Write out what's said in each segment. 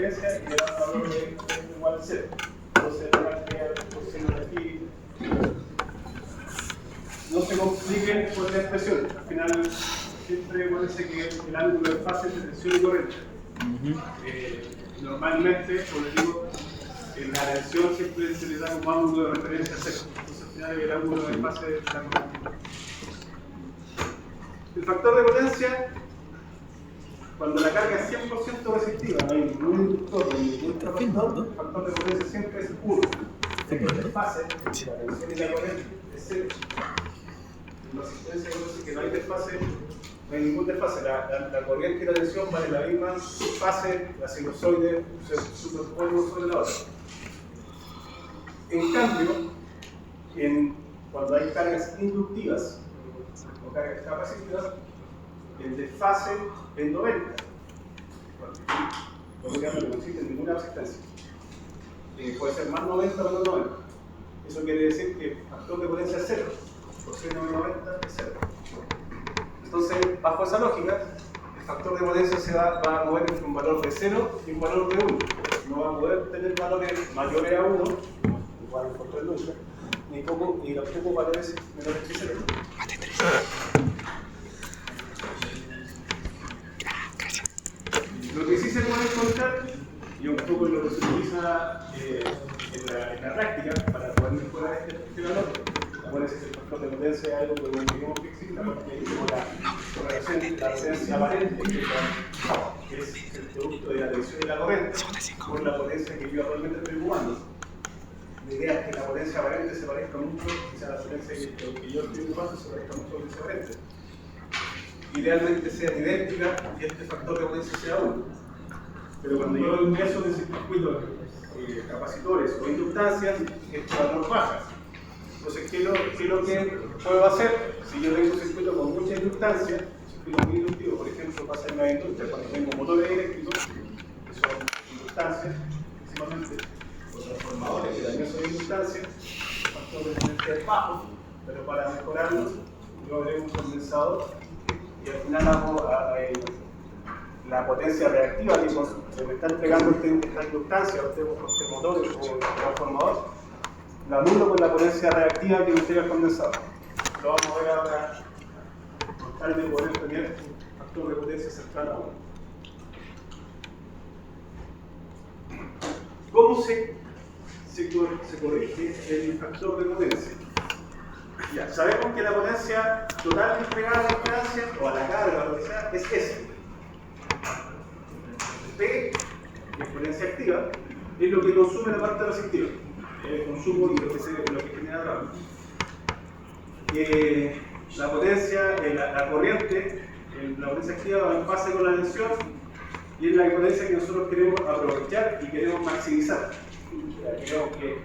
referencia y le da un valor de igual a 0. Entonces, la coseno de aquí no se compliquen con la expresión. Al final, siempre parece que el ángulo de fase es de tensión y corriente. Normalmente, como les digo, en la tensión siempre se le da como ángulo de referencia cero. Entonces, al final, el ángulo de fase es el ángulo. El factor de potencia, cuando la carga es 100% resistiva, no hay ningún inductor, no hay ningún capacitor, el factor de potencia siempre es 1. El desfase, la tensión y la corriente es 0. La resistencia conoce que no hay desfase, no hay ningún desfase. La corriente y la tensión van en la misma fase, la sinusoide se superpone uno sobre la otra. En cambio, cuando hay cargas inductivas o cargas capacitivas, el desfase es 90. Bueno, no existe ninguna resistencia. Puede ser más 90 o menos 90. Eso quiere decir que el factor de potencia es 0. Coseno de 90 es 0. Entonces, bajo esa lógica, el factor de potencia se va a mover entre un valor de 0 y un valor de 1. No va a poder tener valores mayores a 1, igual en control nunca, ni tampoco valores menores que 0. Lo que sí se puede encontrar, y un poco lo que se utiliza en la práctica para poder mejorar este valor, bueno, es el factor de potencia es algo que no tenemos que exista porque tenemos la relación de la potencia aparente, que es el producto de la tensión y la corriente, con la potencia que yo realmente estoy jugando. La idea es que la potencia aparente se parezca mucho, quizá la potencia que yo estoy jugando se parezca mucho a la potencia aparente. Idealmente sean idénticas y este factor de potencia sea 1. Pero cuando yo ingreso en circuitos capacitores o inductancias, este valor baja. Entonces, ¿qué es lo que puedo hacer? Si yo tengo un circuito con mucha inductancia, un circuito muy inductivo, por ejemplo, pasa en la industria, cuando tengo motores eléctricos, que son inductancias, principalmente, o transformadores, que también son inductancias, el factor de potencia es bajo, pero para mejorarlo, yo agrego un condensador y al final hago la potencia reactiva que me está entregando esta inductancia, este motor o transformador. La anulo con la potencia reactiva que me entrega el condensador. Lo vamos a ver ahora con tal de poder tener un factor de potencia cercano a 1. ¿Cómo se corrige el factor de potencia? Ya, sabemos que la potencia total entregada a la impedancia o a la carga o lo que sea es S. P, que es potencia activa, es lo que consume la parte resistiva. El consumo y lo que genera drama. La potencia, la corriente, la potencia activa va en fase con la tensión y es la potencia que nosotros queremos aprovechar y queremos maximizar. Queremos que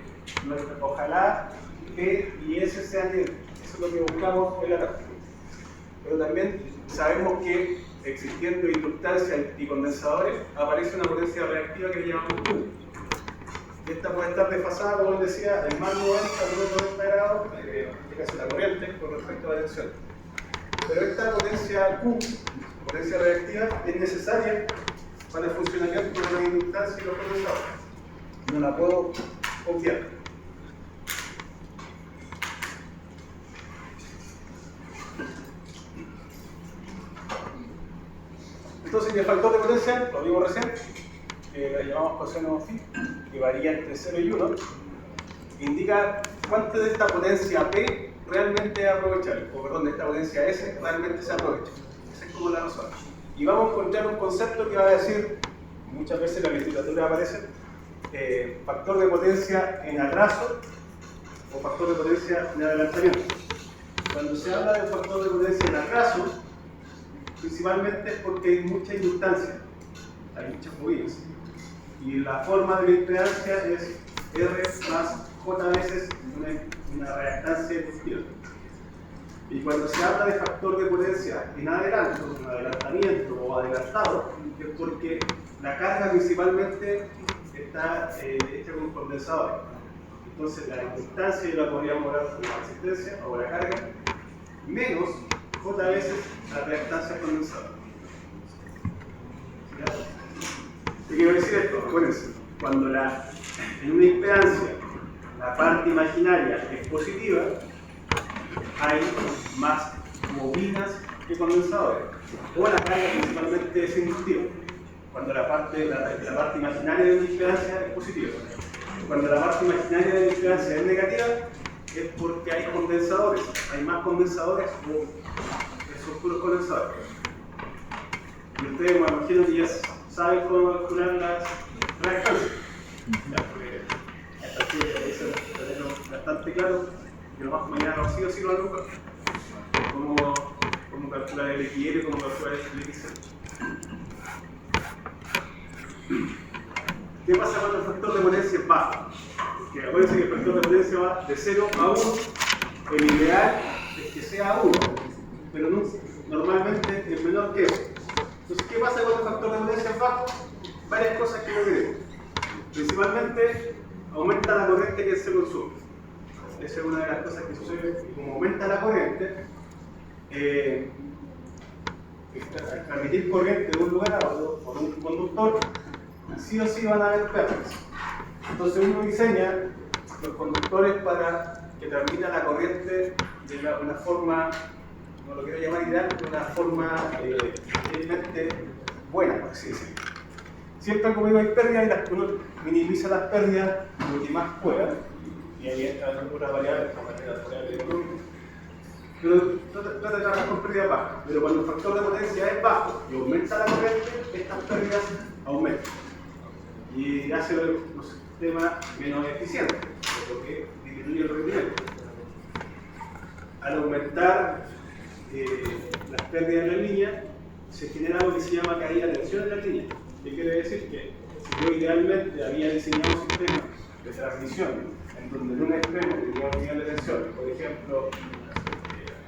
ojalá P y S sean idénticos. Eso es lo que buscamos en la práctica. Pero también sabemos que existiendo inductancias y condensadores aparece una potencia reactiva que llamamos Q. Y esta puede estar desfasada, como les decía, en más 90 o menos 90 grados, en este caso la corriente, con respecto a la tensión. Pero esta potencia Q, potencia reactiva, es necesaria para el funcionamiento de la inductancia y los condensadores. No la puedo obviar. Entonces, el factor de potencia, lo vimos recién, que lo llamamos coseno phi, que varía entre 0 y 1, indica cuánto de esta potencia P realmente es aprovechable, o perdón, de esta potencia S realmente se aprovecha. Esa es como la razón. Y vamos a encontrar un concepto que va a decir, muchas veces en la literatura aparece, factor de potencia en atraso o factor de potencia en adelantamiento. Cuando se habla de factor de potencia en atraso, principalmente es porque hay mucha inductancia, hay muchas bobinas. Y la forma de la impedancia es R más J veces una reactancia inductiva. Y cuando se habla de factor de potencia en adelanto, en adelantamiento o adelantado, es porque la carga principalmente está hecha con condensadores. Entonces la inductancia yo la podríamos hablar como la resistencia o la carga, menos J veces la reactancia condensadora. ¿Qué quiero decir esto? Acuérdense, cuando en una impedancia la parte imaginaria es positiva, hay más bobinas que condensadores. O la carga principalmente es inductiva, cuando la parte imaginaria de una impedancia es positiva. Cuando la parte imaginaria de la impedancia es negativa, es porque hay condensadores. Hay más condensadores o esos puros condensadores. Y ustedes, me imagino que ya saben cómo calcular las reactancias. Hasta aquí eso lo tengo bastante claro. Y lo más mañana sí o sí lo hago. Cómo calcular el XL, cómo calcular el XL. ¿Qué pasa cuando el factor de potencia es bajo? Que acuérdense que el factor de potencia va de 0 a 1. El ideal es que sea 1, pero no, normalmente es menor que eso. Entonces, ¿qué pasa cuando el factor de potencia es bajo? Varias cosas que no queremos. Principalmente, aumenta la corriente que se consume. Esa es una de las cosas que sucede. Como aumenta la corriente, transmitir corriente de un lugar a otro por un conductor, sí o sí van a haber pérdidas. Entonces uno diseña los conductores para que transmitan la corriente de una forma, no lo quiero llamar ideal, de una forma realmente buena, por así decirlo. Siempre como digo hay pérdidas y uno minimiza las pérdidas lo que más pueda, y ahí entran otras variables como las variables económicas. Pero trata de trabajar con pérdidas bajas. Pero cuando el factor de potencia es bajo y aumenta la corriente, estas pérdidas aumentan. Y hace los sistemas menos eficientes, por lo que disminuye el rendimiento. Al aumentar las pérdidas en la línea, se genera algo que se llama caída de tensión en la línea. ¿Qué quiere decir? Que si yo idealmente había diseñado un sistema de transmisión en donde en un extremo tenía un nivel de tensión, por ejemplo,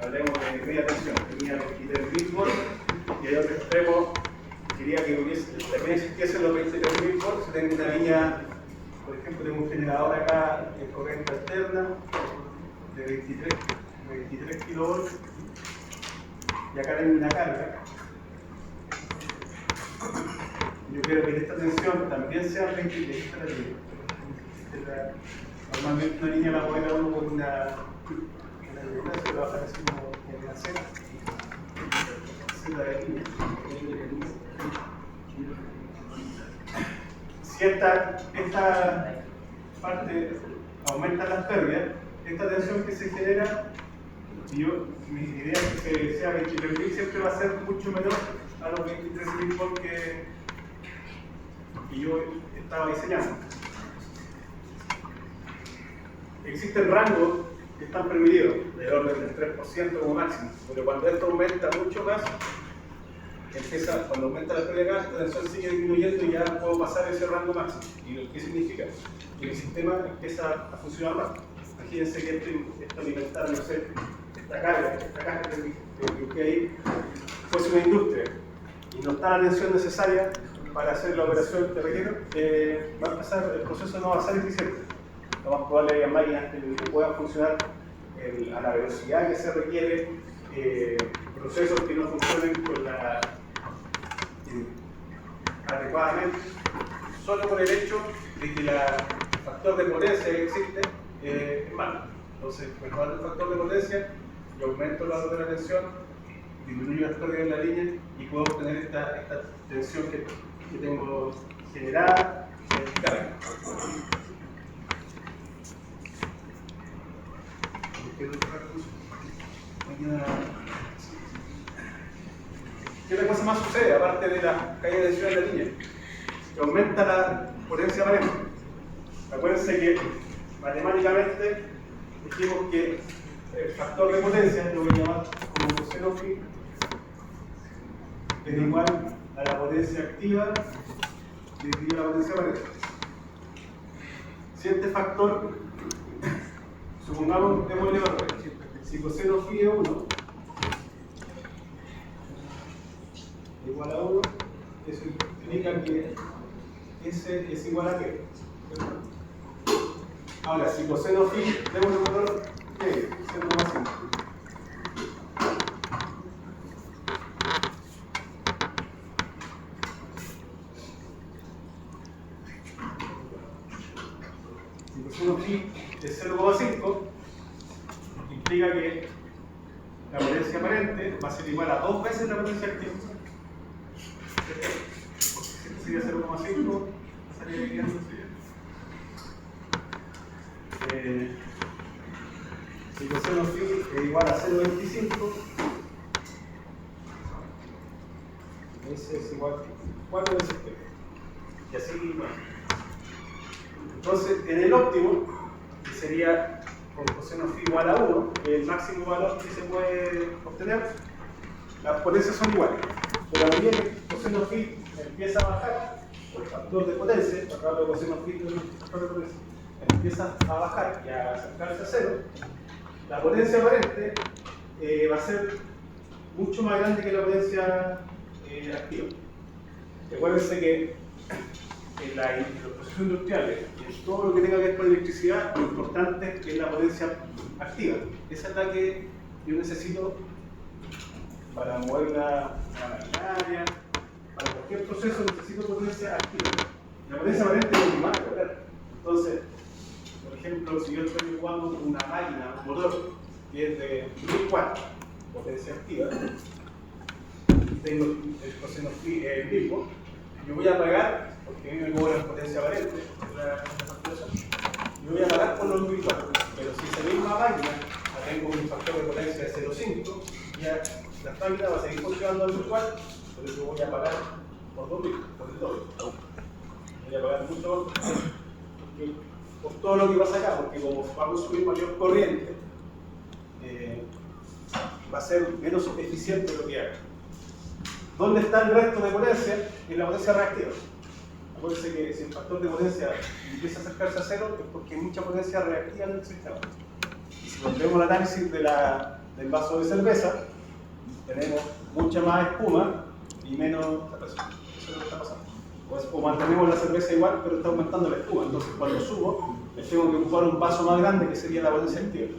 hablemos de media tensión, tenía 23.000 volts y hay otro extremo, quería que también existiesen los 23.000 volts, tengo una línea, por ejemplo, tengo un generador acá en corriente alterna de 23 kV y acá tengo una carga. Yo quiero que esta tensión también sea 23. Normalmente una línea la puede dar uno con una se va a bajar así como en la Z de aquí. Si esta parte aumenta las pérdidas, esta tensión que se genera, mi idea es que sea 23.000 siempre va a ser mucho menor a los 23.000 volts que yo estaba diseñando. Existen rangos que están permitidos, del orden del 3% como máximo, pero cuando esto aumenta mucho más, cuando aumenta la pérdida de gas, la tensión sigue disminuyendo y ya puedo pasar ese rango máximo. ¿Y qué significa? Que el sistema empieza a funcionar más. Imagínense que esto alimentar, no sé, esta carga que ahí fuese una industria y no está la tensión necesaria para hacer la operación que requiere, el proceso no va a ser eficiente. Lo más probable es que haya máquinas que puedan funcionar a la velocidad que se requiere, procesos que no funcionen adecuadamente, solo por el hecho de que el factor de potencia que existe es malo. Entonces, mejorando el factor de potencia, yo aumento la de la tensión, disminuyo las pérdidas en la línea y puedo obtener esta tensión que tengo generada en carga. ¿Qué otra cosa más sucede aparte de la caída de tensión en la línea? Que aumenta la potencia aparente. Acuérdense que matemáticamente dijimos que el factor de potencia, lo voy a llamar como coseno phi, es igual a la potencia activa dividido la potencia aparente. Si este factor, supongamos, démosle valor, si coseno phi es 1, igual a 1, eso implica que S es igual a qué. Ahora, si coseno phi, démosle valor medio, 0,5. coseno phi es 0,5, implica que la potencia aparente va a ser igual a 2 veces la potencia activa. Porque si este sería 0,5, estaría dividiendo si coseno phi es igual a 0,25, ese es igual a 4 veces t. Y así, bueno. Entonces, en el óptimo, que sería con coseno phi igual a 1, que es el máximo valor que se puede obtener, las potencias son iguales. Pero a medida que el coseno phi empieza a bajar, el factor de potencia, el factor de coseno phi es el factor de potencia, empieza a bajar y a acercarse a 0, la potencia aparente va a ser mucho más grande que la potencia activa. Recuérdense que en los procesos industriales y en todo lo que tenga que ver con electricidad, lo importante es la potencia activa. Esa es la que yo necesito para mover una maquinaria, para cualquier proceso necesito potencia activa. La potencia aparente es lo que más lograr. Entonces, por ejemplo, si yo estoy jugando con una máquina, un motor que es de 1000 watts, potencia activa, y tengo el coseno phi mismo, yo voy a pagar, porque a mí me cobran potencia aparente, yo voy a pagar por los 1000 watts. Pero si esa misma máquina la tengo un factor de potencia de 0,5, ya la máquina va a seguir funcionando a 1000 watts, pero yo voy a pagar por 2000, por el doble. Voy a pagar mucho por todo lo que pasa acá, porque como va a consumir mayor corriente, va a ser menos eficiente lo que haga. ¿Dónde está el resto de potencia? En la potencia reactiva. Acuérdense que si el factor de potencia empieza a acercarse a 0 es porque hay mucha potencia reactiva en el sistema. Y si volvemos al análisis del vaso de cerveza, tenemos mucha más espuma y menos presión. Eso es lo que está pasando. O mantenemos la cerveza igual, pero está aumentando la espuma. Entonces, cuando subo, tengo que ocupar un vaso más grande que sería la potencia activa.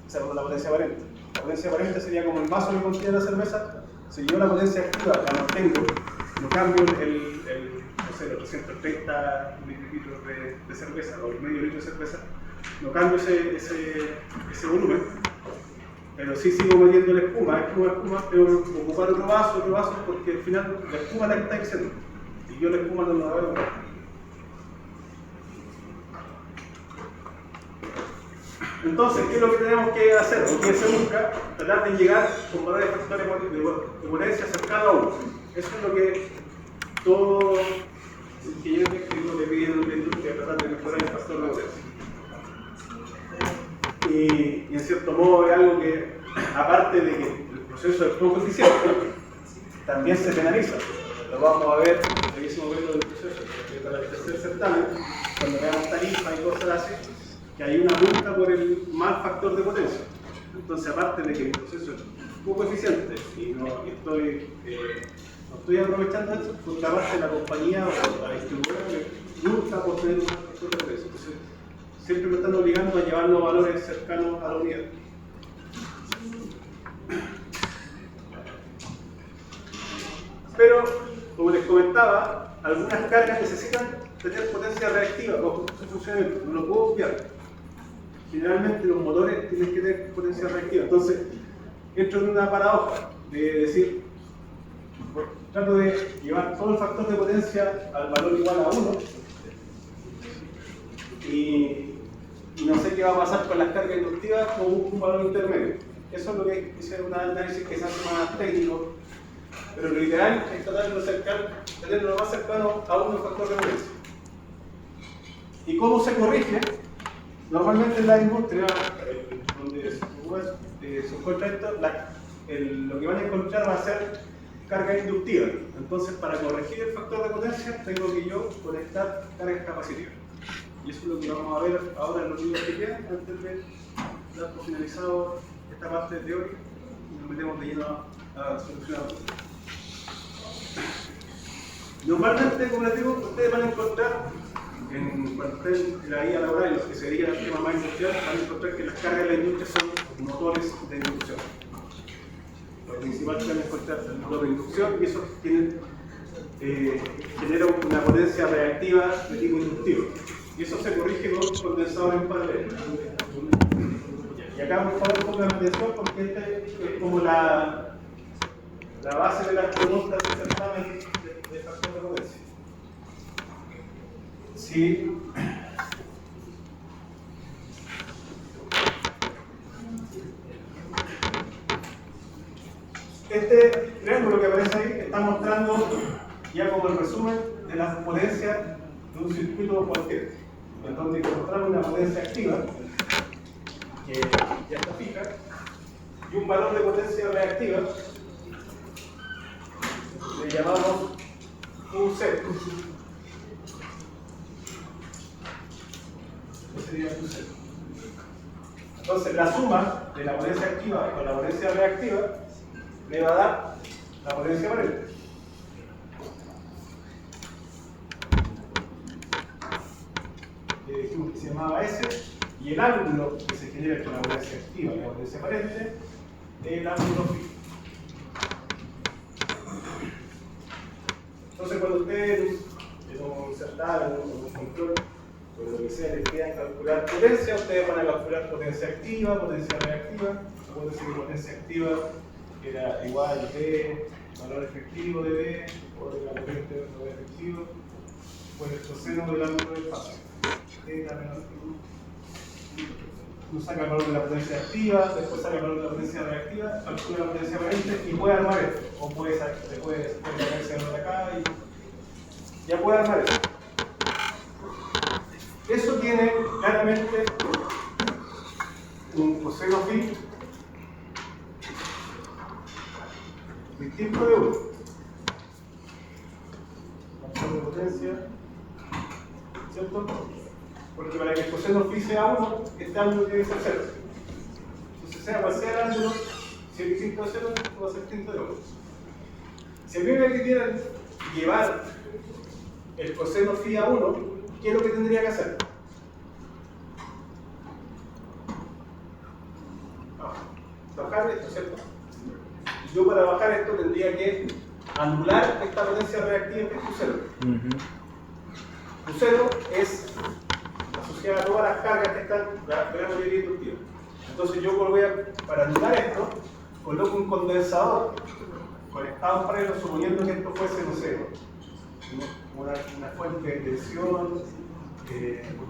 O sea, la potencia aparente. La potencia aparente sería como el vaso que contiene la cerveza. Si yo la potencia activa la mantengo, no cambio no sé, los 330 mililitros de cerveza o el medio litro de cerveza, no cambio ese volumen, pero sí sigo metiendo la espuma, tengo que ocupar otro vaso, porque al final la espuma es la que está diciendo, y yo la espuma no la voy a ocupar. Entonces, ¿qué es lo que tenemos que hacer? O que se busca tratar de llegar con valores de factores de potencia cercanos a 1. Eso es lo que todo el que yo tengo que pedir en la industria, tratar de mejorar el factor de potencia. Y en cierto modo es algo que, aparte de que el proceso es poco eficiente, también se penaliza. Lo vamos a ver, debísimo verlo del proceso, para el tercer certamen, cuando veamos tarifas y cosas así, que hay una multa por el mal factor de potencia. Entonces, aparte de que el proceso es poco eficiente y no estoy aprovechando eso, por la parte de la compañía o la distribuidora que multa por tener un mal factor de potencia. Entonces, siempre me están obligando a llevar los valores cercanos a la unidad. Pero, como les comentaba, algunas cargas necesitan tener potencia reactiva o su funcionamiento, no lo puedo obviar. Generalmente los motores tienen que tener potencia reactiva. Entonces, entro en una paradoja de decir, trato de llevar todo el factor de potencia al valor igual a 1 y no sé qué va a pasar con las cargas inductivas con un valor intermedio. Eso es lo que es un análisis que se hace más técnico, pero lo ideal es tratar de tenerlo lo más cercano a 1 el factor de potencia. ¿Y cómo se corrige? Normalmente en la industria, donde se encuentra esto, lo que van a encontrar va a ser carga inductiva. Entonces, para corregir el factor de potencia, tengo que yo conectar cargas capacitivas. Y eso es lo que vamos a ver ahora en los videos que quedan, antes de dar por finalizado esta parte teórica y nos metemos de lleno a solucionar. Normalmente, como les digo, ustedes van a encontrar cuando estén en la guía laboral y los que se dedican al tema más industrial, van a encontrar que las cargas de la industria son motores de inducción. Lo principal que van a encontrar es el motor de inducción y eso genera una potencia reactiva de tipo inductivo. Y eso se corrige con condensador en paralelo. Y acá por favor pongan atención porque esta es como la base de las preguntas del certamen de factor de potencia. Si este triángulo que aparece ahí está mostrando ya como el resumen de las potencias de un circuito cualquiera, en donde encontramos una potencia activa que ya está fija y un valor de potencia reactiva le llamamos QC. Este sería QC. Entonces la suma de la potencia activa con la potencia reactiva me va a dar la potencia aparente. Que dijimos que se llamaba S, y el ángulo que se genera entre la potencia activa y la potencia aparente es el ángulo phi. Entonces cuando ustedes en un certamen o en un control o lo que sea les quieran calcular potencia, ustedes van a calcular potencia activa, potencia reactiva. Acuérdense que potencia activa era igual a B, valor efectivo de B, o de la corriente de valor efectivo, por el coseno del ángulo de fase. Uno saca el valor de la potencia activa, después saca el valor de la potencia reactiva, calcula la potencia aparente y puede armar esto. O puede sacar ese valor de acá y ya puede armar esto. Eso tiene claramente un coseno phi distinto de 1. Factor de potencia, ¿cierto? Porque para que el coseno phi sea 1, este ángulo tiene que ser 0. Entonces, sea cual sea el ángulo, si es distinto de 0, va a ser distinto de 1. Si a mí me quisieran llevar el coseno phi a 1, ¿qué es lo que tendría que hacer? Bajar esto, ¿cierto? Yo para bajar esto tendría que anular esta potencia reactiva que es Q0. Q0 es asociada a todas las cargas que están de la mayoría inductiva. Entonces yo para anular esto, coloco un condensador conectado en paralelo, suponiendo que esto fuese, no sé, una fuente de tensión,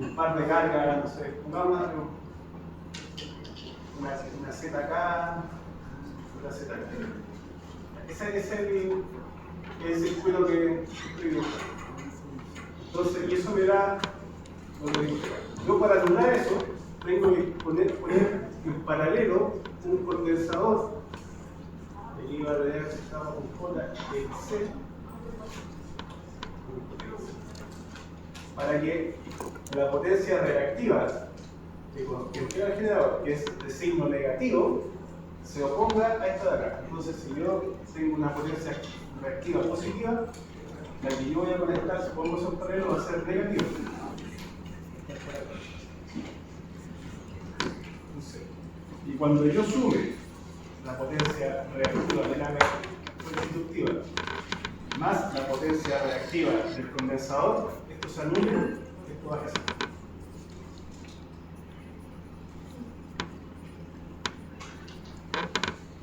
un par de cargas, no sé, una Z acá, una Z acá. Ese es el circuito que estoy dibujando. Entonces, y eso me da lo que digo. Yo para anular eso, tengo que poner en paralelo un condensador. Aquí va a tener que estamos con J, C, para que la potencia reactiva que entrega el generador, que es de signo negativo, se oponga a esta de acá. Entonces, si yo tengo una potencia reactiva positiva, la que yo voy a conectar, si pongo eso en paralelo, va a ser negativa. Y cuando yo sume la potencia reactiva de la fuente inductiva más la potencia reactiva del condensador, esto se anula, esto va a ser.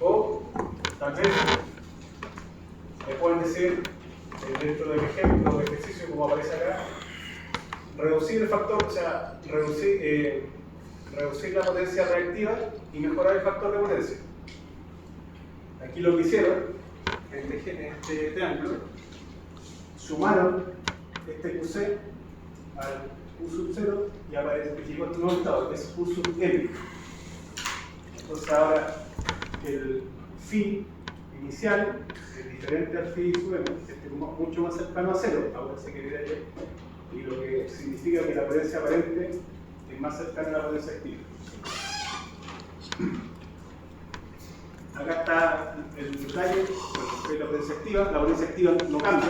O tal vez me pueden decir dentro del ejemplo de ejercicio como aparece acá, reducir el factor, o sea, reducir la potencia reactiva y mejorar el factor de potencia. Aquí lo que hicieron, en este triángulo, sumaron este QC al Q sub 0 y aparece que llegó a este nuevo estado, que es Q sub M. Entonces ahora el phi inicial es diferente al phi sub M, es mucho más cercano a 0, ahora se quedaría ayer, y lo que significa que la potencia aparente es más cercana a la potencia activa. Acá está el detalle de la potencia activa. La potencia activa no cambia,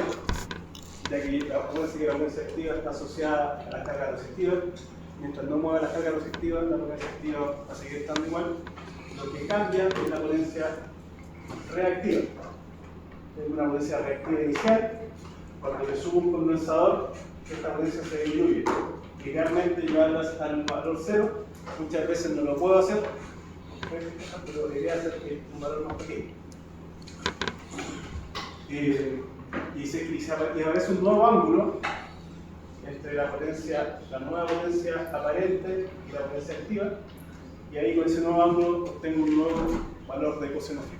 ya que la potencia activa está asociada a la carga resistiva. Mientras no mueva la carga resistiva, la potencia activa va a seguir estando igual. Lo que cambia es la potencia reactiva. Tengo una potencia reactiva inicial. Cuando le subo un condensador, esta potencia se disminuye. idealmente llevarlas al valor 0, muchas veces no lo puedo hacer, pero debería hacer un valor más pequeño. Y aparece un nuevo ángulo entre la nueva potencia aparente y la potencia activa, y ahí con ese nuevo ángulo obtengo un nuevo valor de coseno fijo.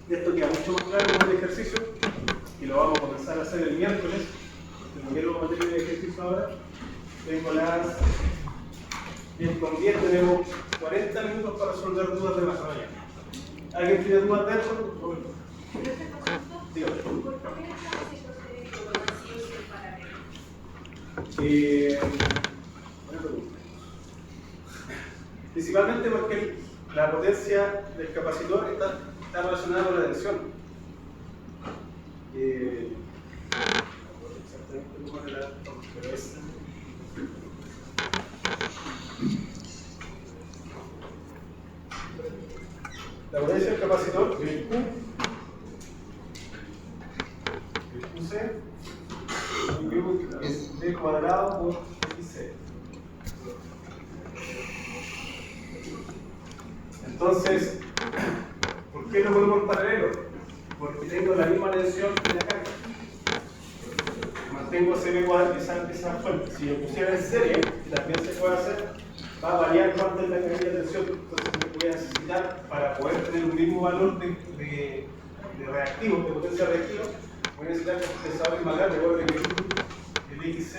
Esto queda mucho más claro con el ejercicio y lo vamos a comenzar a hacer el miércoles. No quiero meter el ejercicio ahora. Tengo con 10 tenemos 40 minutos para resolver dudas de más mañana. ¿Alguien tiene dudas de eso? Dígame. ¿Por qué buena pregunta. Principalmente porque la potencia del capacitor está relacionada con la tensión. Exactamente cómo era, pero es. La potencia del capacitor, el QC, es D cuadrado por XC. Entonces, ¿por qué lo ponemos en paralelo? Porque tengo la misma tensión de la carga. Mantengo CB cuadrado, esa fuente. Si lo pusiera en serie, también se puede hacer, va a variar cuánto es la caída de tensión. Entonces, voy a necesitar, para poder tener un mismo valor de reactivo, de potencia reactiva, voy a necesitar compensadores más grandes. Recuerden que el XC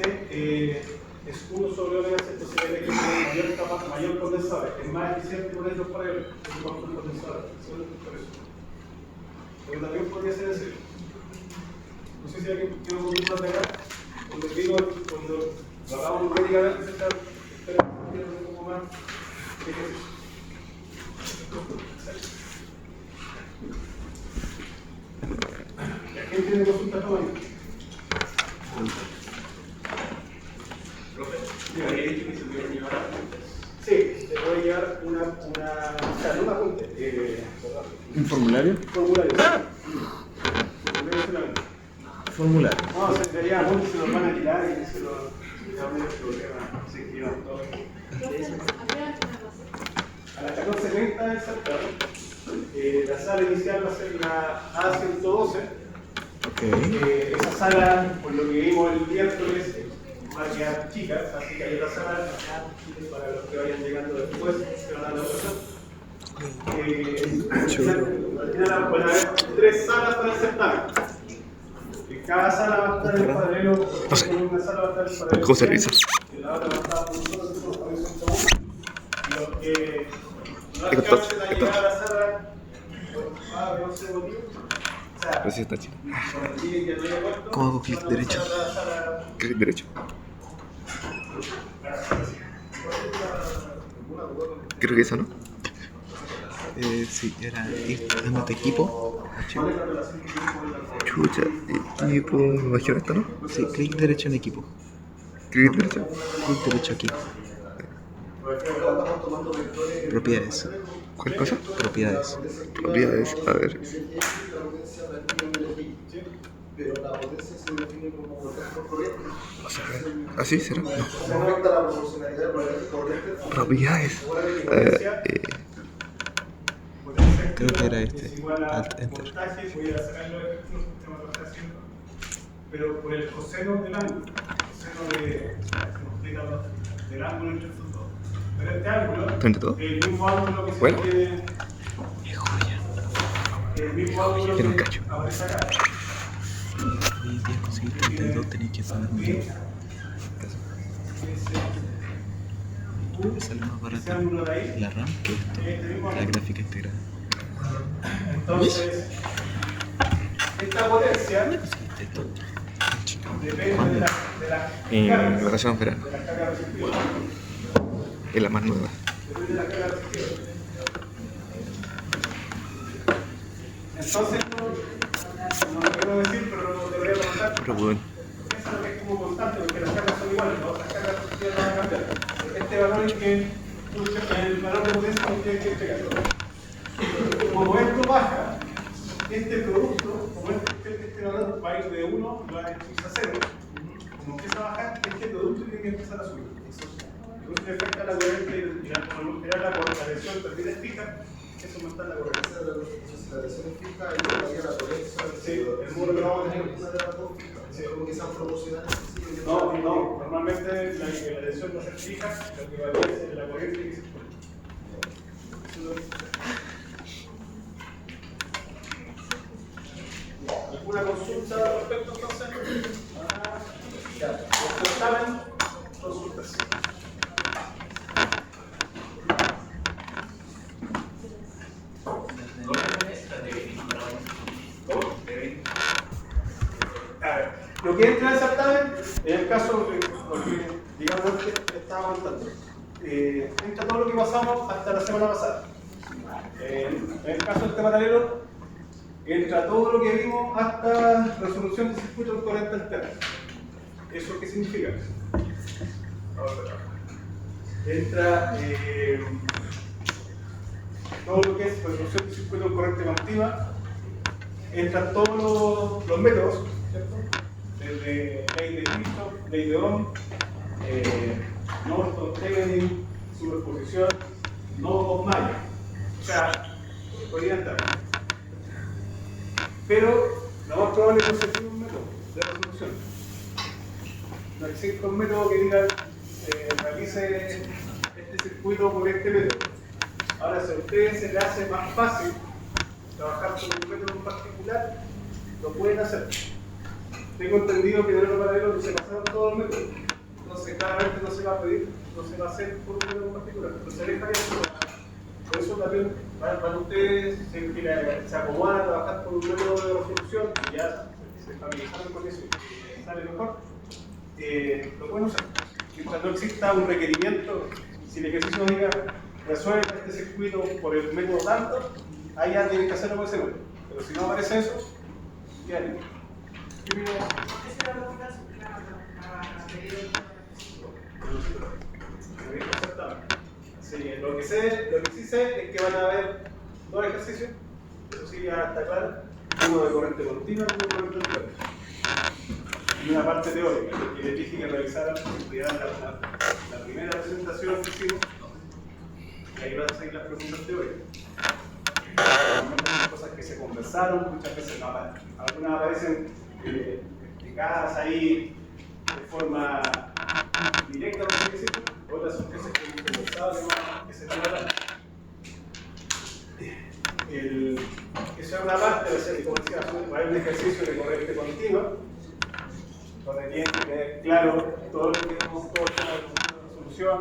es 1 sobre omega C, entonces el XC es mayor condensador. Es más eficiente ponerlo por el condensador. Por eso. Pero también podría ser en serio. No sé si alguien quiere continuar de acá. Cuando lo hagamos numéricamente, espera un poco más. ¿Quién tiene consulta todavía? ¿Me había dicho que se puede llevar apuntes? Sí, se puede llevar un apunte. ¿Un formulario? Formulario. Formulario. No, se sería apuntes, se los van a tirar y se los van a problema. Se escriban todo. A las 14:30 es el la sala inicial va a ser la A112. Okay. Esa sala, por lo que vimos el miércoles, va a quedar chica, así que hay otra sala para los que vayan llegando después, se van a la otra. Al final van a haber 3 salas para el certamen. En cada sala va a estar el paralelo, en una sala va a estar el paralelo. ¿Cómo se revisa? En la otra va a estar por nosotros también son comunes. Y los que no alcancen a llegar a la sala, no sé motivo. Pero sí está chido. ¿Cómo hago clic derecho? Clic derecho. Creo que eso, ¿no? Sí, era ir dándote equipo. Chucha, equipo. Me imagino esto, ¿no? Sí, clic derecho en equipo. Clic derecho. Clic derecho aquí. Propiedades. ¿Cuál cosa? Propiedades. Propiedades, a ver. Pero la potencia se define como voltaje por corriente. O sea, ¿así será? No. Se afecta la proporcionalidad del voltaje por corriente. Propiedades. Creo que era este. Alt Enter. Pero por el coseno del ángulo. Del ángulo entre estos dos. Pero este ángulo, el mismo ángulo que se tiene. Es joya. El mismo ángulo que aparece acá. Hoy día conseguí 32, tenía que pagar un día. Me sale más barata la RAM que esto, la gráfica integrada. Entonces, esta potencia Esto. depende de la En vacaciones de verano. carga resistiva. Es la más nueva. Depende de la carga resistiva. Entonces, no lo quiero decir, pero lo debería contar. Pero bueno. Eso es lo que es como constante, porque las cargas son iguales, ¿no? Las cargas resistivas no van a cambiar. Este valor es que el valor de potencia no tiene que entregar. Como esto baja, este producto, como este este valor va a ir de 1 y va a ir a 0. Como empieza a bajar, este producto tiene que empezar a subir. Entonces le afecta la corriente y la tensión también es fija, eso no está en la corriente. Entonces, la tensión es fija y varía la potencia. Sí, el muro que vamos a tener una de las dos fijas. Como que sean proporcionales. no, normalmente la tensión va a ser fija, lo que varía es la corriente que se pone. ¿Alguna consulta al respecto entonces? Ya, ustedes saben, consultas. A ver, lo que entra en el certamen, en el caso porque digamos que estaba contando, entra todo lo que pasamos hasta la semana pasada. En el caso del tema paralelo, entra todo lo que vimos hasta resolución de circuito de corriente alterna. ¿Eso qué significa? Entra todo lo que es resolución de circuito de corriente continua, entran todos los métodos, ¿cierto? Desde ley de Kirchhoff, ley de Ohm, Norton, Thevenin, superposición, nodos Mayer. O sea, podría entrar. Pero lo más probable es que no se tiene un método de resolución. No existe un método que diga realice este circuito por este método. Ahora, si a ustedes se les hace más fácil trabajar con un método en particular, lo pueden hacer. Tengo entendido que de lo paralelo se pasaron todos los métodos. Entonces, claramente no se va a pedir, no se va a hacer por un método en particular. Pero se deja ya. Por eso también, para ustedes, se acomodan a trabajar con un método de resolución y ya se familiarizaron con eso y sale mejor, lo pueden usar. Mientras no exista un requerimiento, si el ejercicio diga resuelve este circuito por el método tanto, ahí ya tienen que hacerlo con ese método. Pero si no aparece eso, ya no. ¿Qué opinas? Exactamente. Sí, lo que sí sé es que van a haber dos ejercicios, eso sí ya está claro, uno de corriente continua y uno de corriente alterna. Y una parte teórica, que les dije que realizaran la primera presentación que hicimos, y ahí van a seguir las preguntas teóricas. Hay cosas que se conversaron, muchas veces no aparecen. Algunas aparecen explicadas ahí de forma directa, por así decirlo. Otras son cosas que hemos conversado que se tratan. Esa es una parte, como decía, va a haber un ejercicio de corriente continua, donde tienen que tener claro todo lo que hemos todo el tema de resolución,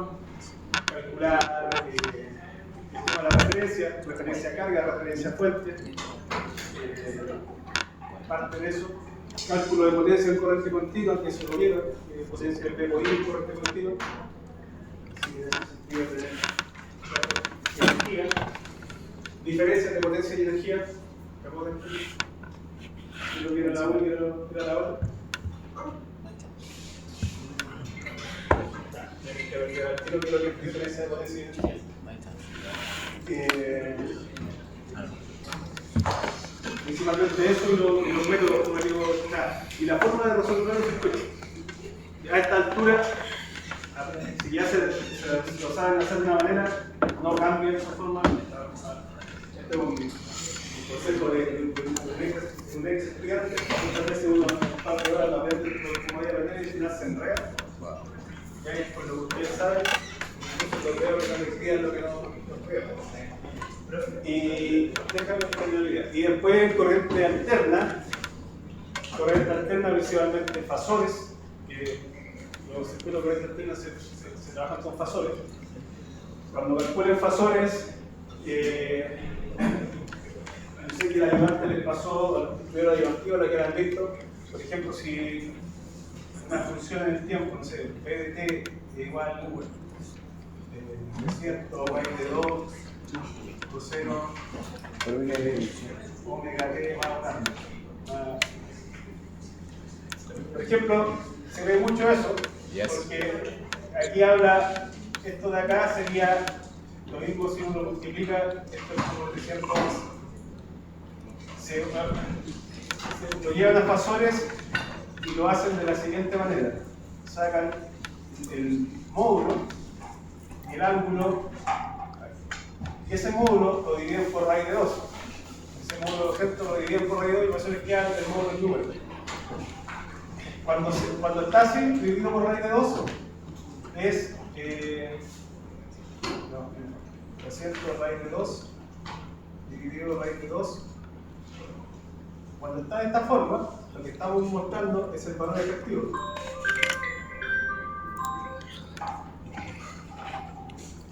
calcular el tema de la referencia a carga, referencia a fuente, parte de eso, cálculo de potencia en corriente continua, que eso lo vieron, potencia del PPI en corriente continua. En ese sentido de energía, diferencias de potencia y energía, si lo viera la una y viera la otra. Creo que lo que es diferencia de potencia y energía. Principalmente eso y los métodos, como digo, y la forma de resolver los circuitos. A esta altura, si ya lo saben hacer de una manera, no cambien esa forma. Este es un concepto de un ex estudiante, muchas veces uno parte de horas la aprende como vaya a aprender y al final se enreda. Y ahí es por lo que ustedes saben, incluso lo veo que no me escriban lo que no veo. Y déjame entender la idea. Y después corriente alterna principalmente fasores, que los circuitos de corriente alterna se trabajan con fasores. Cuando calculen fasores, no sé que el ayudante les pasó, primero ayudantío, la que han visto, por ejemplo, si una función en el tiempo, no sé, p de t es igual a 1, ¿cierto? Y de 2, coseno, omega t más 1. Por ejemplo, se ve mucho eso, porque aquí habla, esto de acá sería lo mismo si uno multiplica esto por 300, lo llevan a Fasores y lo hacen de la siguiente manera. Sacan el módulo y el ángulo, y ese módulo lo dividen por raíz de 2. Ese módulo de objeto lo dividen por raíz de 2 y por eso les queda el módulo del número. Cuando está así, dividido por raíz de 2, es 300 raíz de 2 dividido por raíz de 2. Cuando está de esta forma, lo que estamos mostrando es el valor efectivo.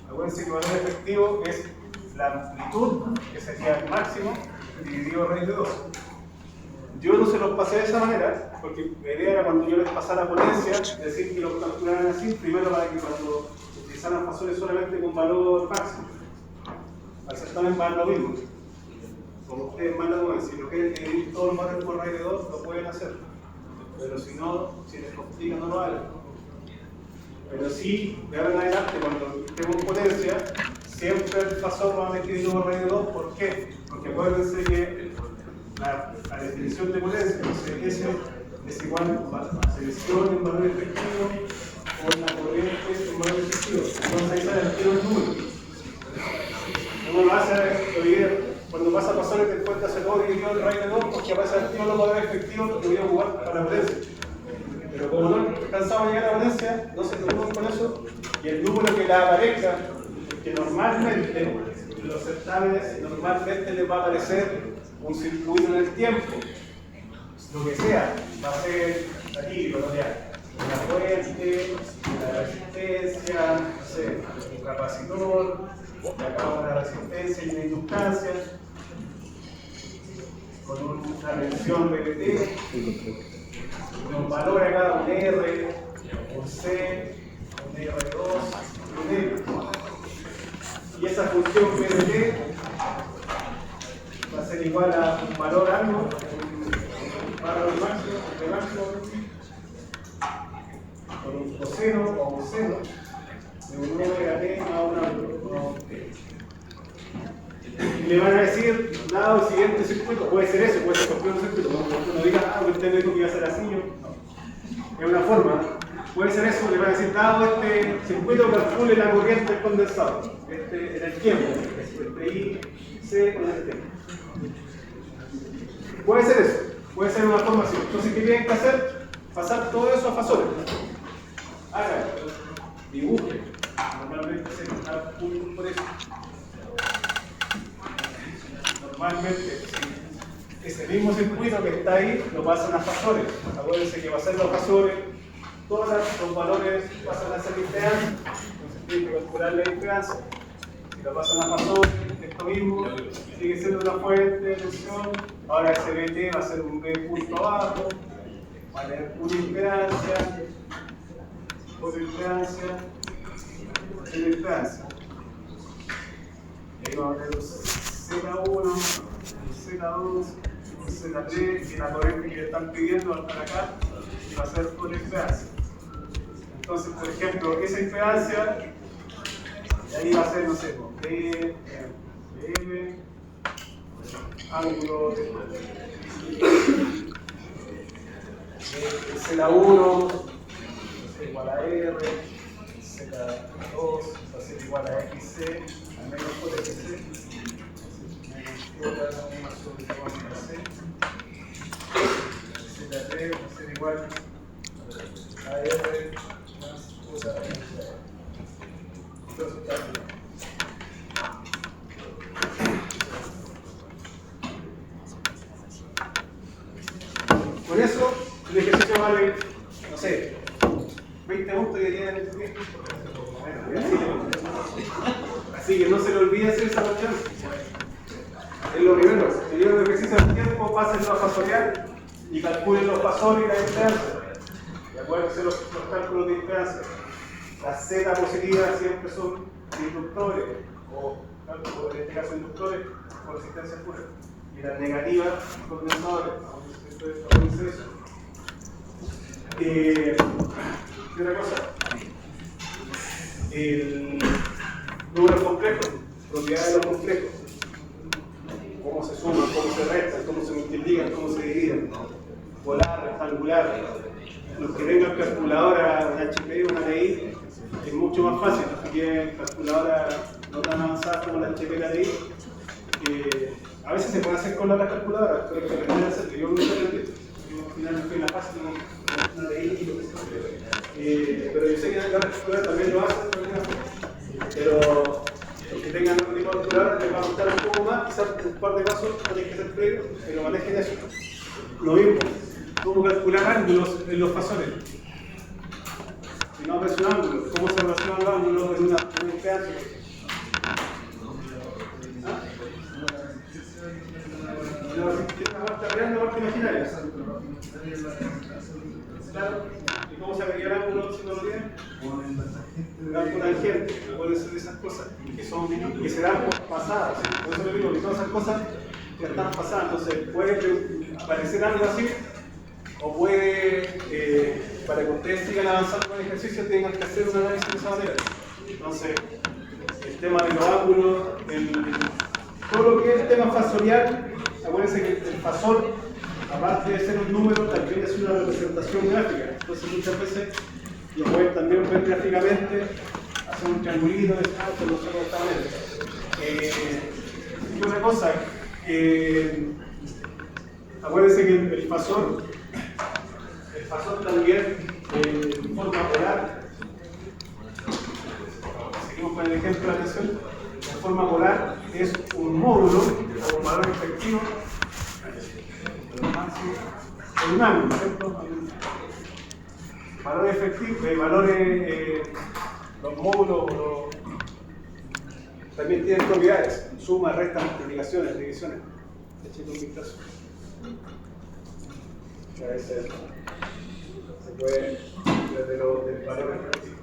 Acuérdense que el valor efectivo es la amplitud, que sería el máximo, dividido por raíz de 2. Yo no se los pasé de esa manera, porque la idea era cuando yo les pasara potencia, decir que lo calcularan así, primero para que cuando utilizaran Fasores solamente con valor máximo. Al ser también van lo mismo. Como ustedes mandan, si lo quieren dividir todos los valores por raíz de 2, lo pueden hacer. Pero si no, si les complica, no lo hagan. Pero sí, de ahora en adelante, cuando tenemos potencia, siempre el Fasor va a meter dividido por raíz de 2. ¿Por qué? Porque acuérdense que la definición de potencia, S es igual a selección en valor efectivo por la corriente en valor efectivo. Entonces ahí sale el tiro el número. Uno lo hace, cuando pasa a Fasores te encuentras el 2 dividido en raíz de 2 porque aparece el tiro los valores efectivos que voy a jugar para la potencia. Pero como no alcanzamos a llegar a la potencia, no se preocupen con eso, y el número que le aparezca, que normalmente en los certámenes normalmente les va a aparecer un circuito en el tiempo, lo que sea, va a ser aquí, la fuente, la resistencia, no sé, un capacitor, acá una resistencia y una inductancia, con una tensión BPT, un valor acá, un R, un C, un R2, un R. Y esa función BPT va a ser igual a un valor algo, un valor máximo, con un coseno o un seno de un omega t a una t. Y le van a decir, dado el siguiente circuito, puede ser eso, puede ser cualquier otro circuito, no diga, usted me dijo que iba a ser así, no. Es una forma, puede ser eso, le van a decir, dado este circuito, calcule la corriente del condensado, en el tiempo, entre I, C, con el tiempo. Puede ser eso, puede ser una forma así. Entonces, ¿qué tienen que hacer? Pasar todo eso a Fasores. Hagan, dibujen. Normalmente se está por eso. Normalmente, ese mismo circuito que está ahí lo pasan a Fasores. Acuérdense que va a ser los Fasores, todos los valores pasan a ser impedancia. Entonces, tienen que calcular la impedancia. Si lo pasan a Fasores, esto mismo sigue siendo una fuente de tensión. Ahora ese BT va a ser un B punto abajo, va a tener una impedancia, otra impedancia, otra impedancia. Y ahí vamos a tener un Z1, un Z2, un Z3 y la corriente que le están pidiendo va a estar acá y va a ser otra impedancia. Entonces, por ejemplo, esa impedancia, y ahí va a ser, no sé, D, M, ángulo Z1 igual a R, Z2 va a ser igual a XC, a menos por XC, menos J más sobre igual a C, Z3 va a ser igual a R más J más C. Entonces está bien. Por eso, el ejercicio vale, no sé, 20 puntos y tienen el tiempo. Así que no se le olvide hacer esa cuestión. Es lo primero. Si llevan el ejercicio del tiempo, pásenlo a fasorear y calculen los fasores y la impedancia. Y acuérdense los cálculos de impedancia. Las Z positivas siempre son inductores, o en este caso inductores, con resistencia pura. Y las negativas, condensadores. Entonces, eso. ¿Qué otra cosa? El número complejo, propiedad de los complejos. ¿Cómo cómo se suman, cómo se restan, cómo se multiplican, cómo se dividen, polar, rectangular. Los que tengan calculadora, una HP o una TI, es mucho más fácil. Los que tienen calculadora no tan avanzada como la HP y la TI, a veces se puede hacer con la calculadora, pero hay que aprender a hacerlo. Yo nunca aprendí. Yo al final fui en la fase con una TI y lo que sea. Pero yo sé que la calculadora también lo hace, pero los que tengan otro tipo de calculadora les va a costar un poco más, quizás un par de pasos tienen que ser previos, pero manejen eso. Lo mismo, cómo calcular ángulos en los fasones. Si no aparece un ángulo, cómo se relacionan los ángulos en un pedazo. ¿Ah? Está creando parte imaginaria. Claro. ¿Y cómo se vería el ángulo si no lo tienen? Campo tangente, pueden ser esas cosas que se dan por pasadas. Por eso le digo que todas esas cosas ya están pasadas. Entonces puede aparecer algo así, o puede, para que ustedes sigan avanzando con el ejercicio, tengan que hacer un análisis de esa manera. Entonces, el tema de los ángulos, todo lo que es el tema fasorial, acuérdense que el fasor, aparte de ser un número, también es una representación gráfica. Entonces, muchas veces lo pueden también ver gráficamente, hacer un triangulito de salto, no sé exactamente. Y una cosa, acuérdense que el fasor también en forma polar, seguimos con el ejemplo de la atención, en forma polar es un módulo o un valor efectivo, en un ángulo, ¿cierto? Valores efectivos, valores, los módulos también tienen propiedades, suma, resta, multiplicaciones, divisiones. Échale un vistazo. A veces se puede desde del valor efectivo,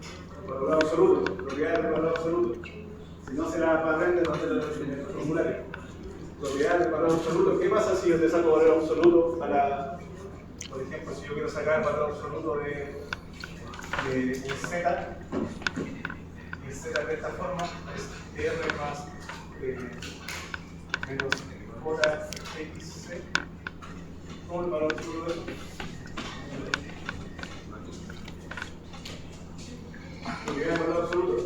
valor absoluto, propiedades del valor absoluto. Si no se la aprende, no se la en el formulario. Propiedades del valor absoluto. ¿Qué pasa si yo te saco valor absoluto para, por ejemplo, si yo quiero sacar el valor absoluto de Z, y Z de esta forma es R más menos JXC, con el valor absoluto de propiedades de valor absoluto,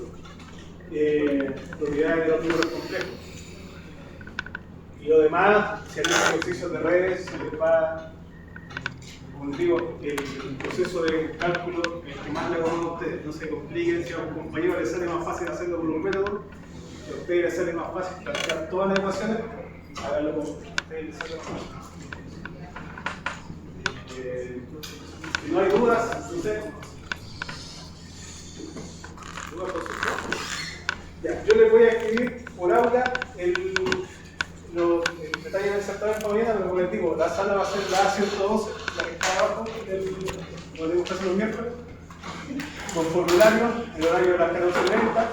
propiedades de los números complejos. Y lo demás, si hacen ejercicios de redes, se les va, como les digo, el proceso de cálculo, el que más le acomoda a ustedes. No se compliquen, si a un compañero le sale más fácil hacerlo con un método, si a ustedes les sale más fácil plantear todas las ecuaciones, háganlo como a ustedes les sale más fácil. Si no hay dudas, no sé. ¿Dudas por supuesto? Ya, yo les voy a escribir por aula el detalle del certamen para mañana, pero como les digo, la sala va a ser la A112, la que está abajo, lo tenemos que hacer los miércoles, con formulario, el horario de las 14:30.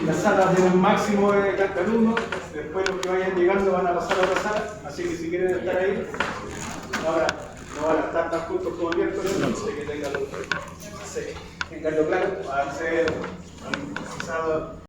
La sala tiene un máximo de cantidad de alumnos, después los que vayan llegando van a pasar a otra sala, así que si quieren estar ahí, ahora no van a estar tan juntos como el miércoles, así que tenganlo claro, a ser